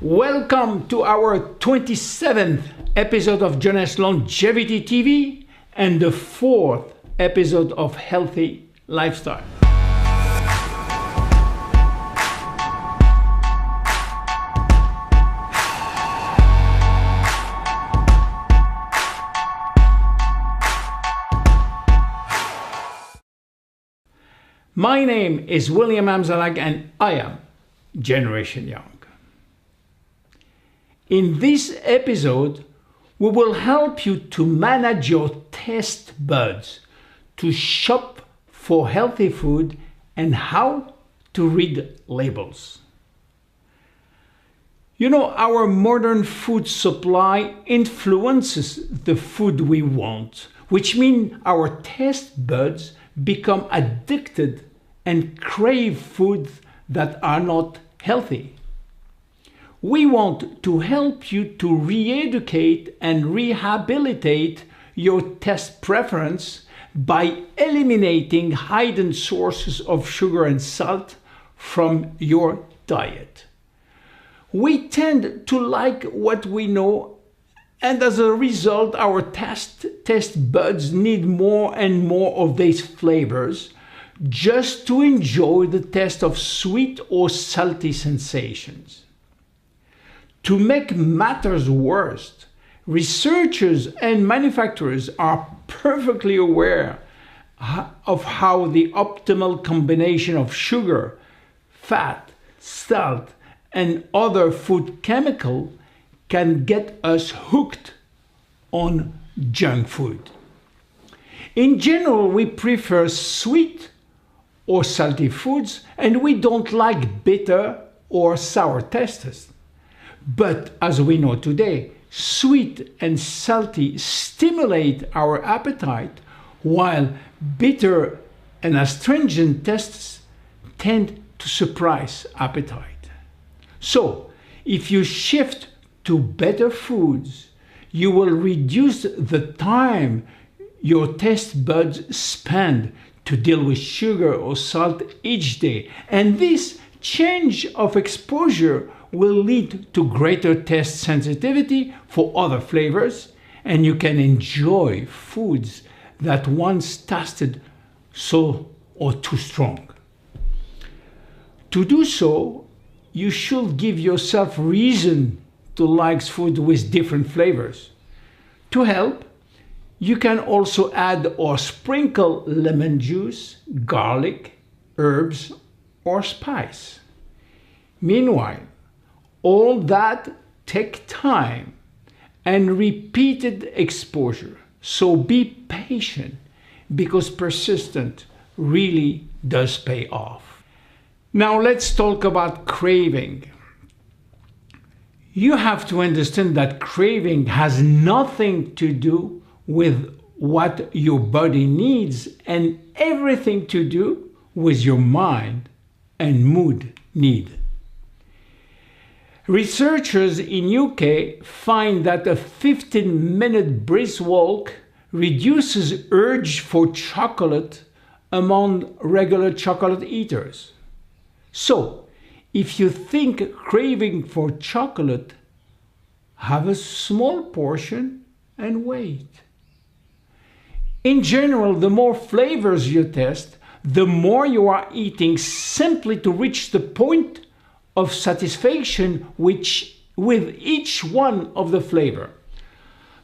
Welcome to our 27th episode of Jeunesse Longevity TV and the 4th episode of Healthy Lifestyle. My name is William Amzalag and I am Generation Young. In this episode, we will help you to manage your taste buds, to shop for healthy food, and how to read labels. You know, our modern food supply influences the food we want, which means our taste buds become addicted and crave foods that are not healthy. We want to help you to re-educate and rehabilitate your taste preference by eliminating hidden sources of sugar and salt from your diet. We tend to like what we know, and as a result, our taste buds need more and more of these flavors just to enjoy the taste of sweet or salty sensations. To make matters worse, researchers and manufacturers are perfectly aware of how the optimal combination of sugar, fat, salt, and other food chemicals can get us hooked on junk food. In general, we prefer sweet or salty foods, and we don't like bitter or sour tastes. But as we know today, sweet and salty stimulate our appetite, while bitter and astringent tastes tend to suppress appetite. So, if you shift to better foods, you will reduce the time your taste buds spend to deal with sugar or salt each day, and this change of exposure will lead to greater taste sensitivity for other flavors, and you can enjoy foods that once tasted so or too strong. To do so, you should give yourself reason to like food with different flavors. To help, you can also add or sprinkle lemon juice, garlic, herbs, or spice. Meanwhile, all that takes time and repeated exposure. So be patient, because persistence really does pay off. Now let's talk about craving. You have to understand that craving has nothing to do with what your body needs and everything to do with your mind and mood need. Researchers in UK find that a 15-minute brisk walk reduces urge for chocolate among regular chocolate eaters. So, if you think craving for chocolate, have a small portion and wait. In general, the more flavors you test, the more you are eating simply to reach the point of satisfaction with each one of the flavor.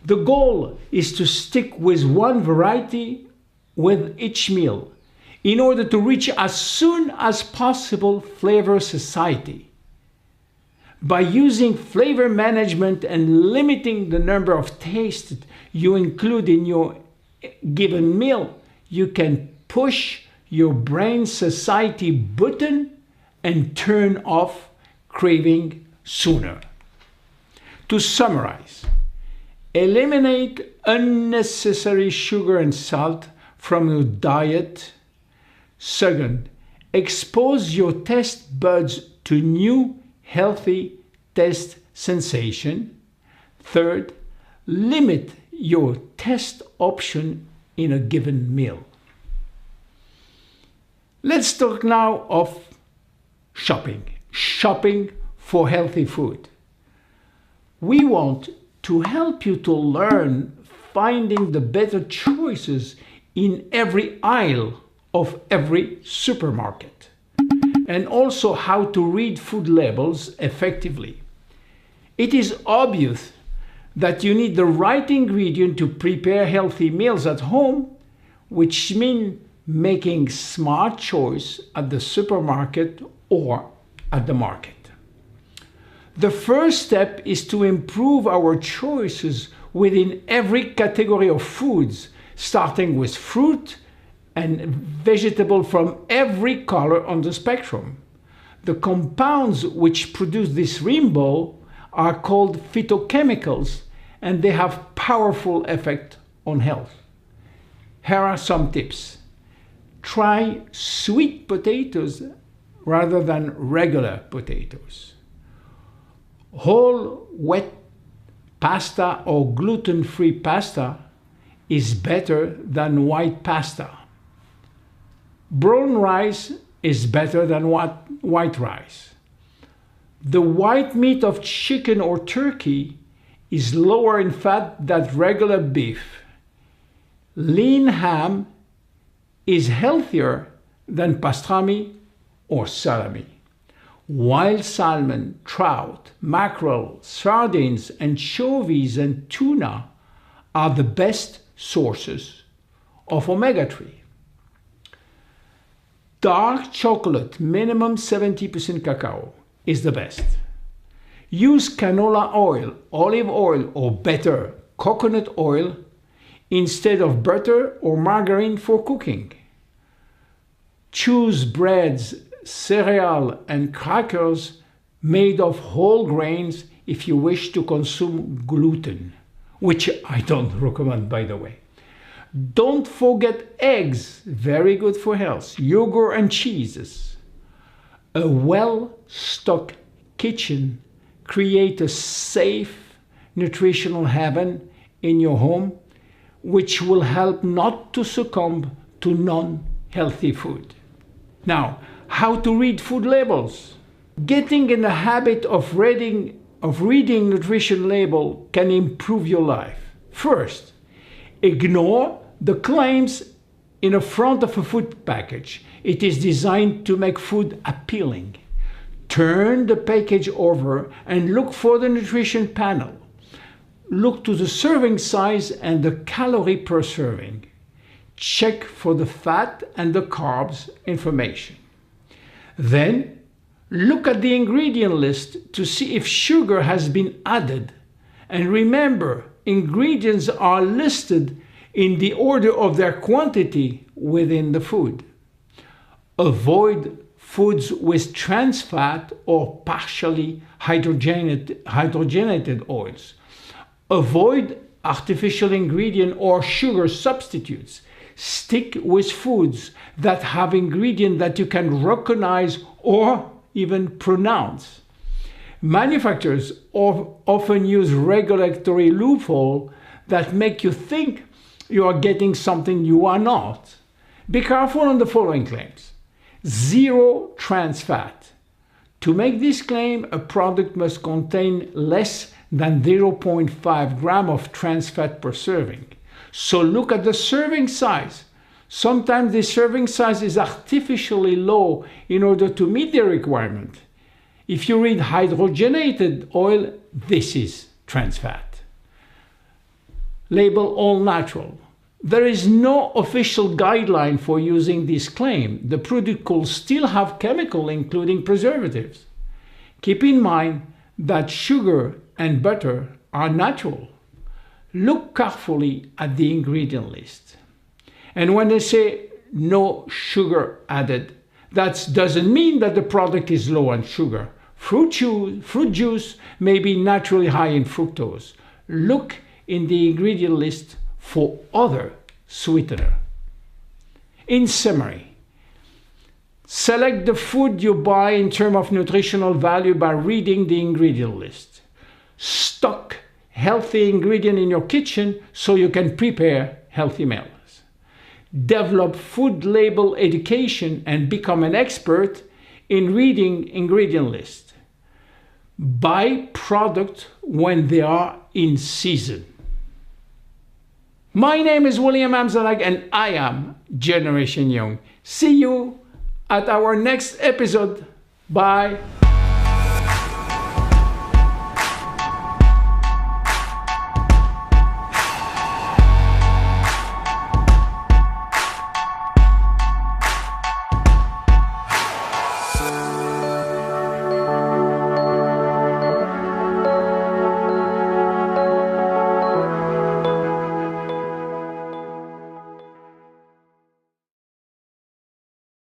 The goal is to stick with one variety with each meal in order to reach as soon as possible flavor satiety. By using flavor management and limiting the number of tastes you include in your given meal, you can push your brain's satiety button and turn off craving sooner. To summarize, eliminate unnecessary sugar and salt from your diet. Second, expose your taste buds to new healthy taste sensation. Third, limit your taste option in a given meal. Let's talk now of shopping for healthy food. We want to help you to learn finding the better choices in every aisle of every supermarket, and also how to read food labels effectively. It is obvious that you need the right ingredient to prepare healthy meals at home, which means making smart choice at the supermarket or at the market. The first step is to improve our choices within every category of foods, starting with fruit and vegetable from every color on the spectrum. The compounds which produce this rainbow are called phytochemicals, and they have powerful effect on health. Here are some tips. Try sweet potatoes rather than regular potatoes. Whole wheat pasta or gluten-free pasta is better than white pasta. Brown rice is better than white rice. The white meat of chicken or turkey is lower in fat than regular beef. Lean ham is healthier than pastrami or salami. Wild salmon, trout, mackerel, sardines, anchovies, and tuna are the best sources of omega-3. Dark chocolate, minimum 70% cacao, is the best. Use canola oil, olive oil, or better, coconut oil instead of butter or margarine for cooking. Choose breads, cereal, and crackers made of whole grains if you wish to consume gluten, which I don't recommend, by the way. Don't forget eggs, very good for health, yogurt and cheeses. A well-stocked kitchen creates a safe, nutritional haven in your home, which will help not to succumb to non-healthy food. Now, how to read food labels. Getting in the habit of reading nutrition label can improve your life. First, ignore the claims in the front of a food package. It is designed to make food appealing. Turn the package over and look for the nutrition panel. Look to the serving size and the calorie per serving. Check for the fat and the carbs information. Then, look at the ingredient list to see if sugar has been added. And remember, ingredients are listed in the order of their quantity within the food. Avoid foods with trans fat or partially hydrogenated oils. Avoid artificial ingredient or sugar substitutes. Stick with foods that have ingredients that you can recognize or even pronounce. Manufacturers often use regulatory loopholes that make you think you are getting something you are not. Be careful on the following claims. 0 trans fat. To make this claim, a product must contain less than 0.5 gram of trans fat per serving. So look at the serving size. Sometimes the serving size is artificially low in order to meet the requirement. If you read hydrogenated oil, this is trans fat. Label all natural. There is no official guideline for using this claim. The product could still have chemicals, including preservatives. Keep in mind that sugar and butter are natural. Look carefully at the ingredient list. And when they say no sugar added, that doesn't mean that the product is low on sugar. Fruit juice may be naturally high in fructose. Look in the ingredient list for other sweetener. In summary, select the food you buy in terms of nutritional value by reading the ingredient list. Stock healthy ingredient in your kitchen so you can prepare healthy meals. Develop food label education and become an expert in reading ingredient list. Buy product when they are in season. My name is William Amzalag and I am Generation Young. See you at our next episode. Bye.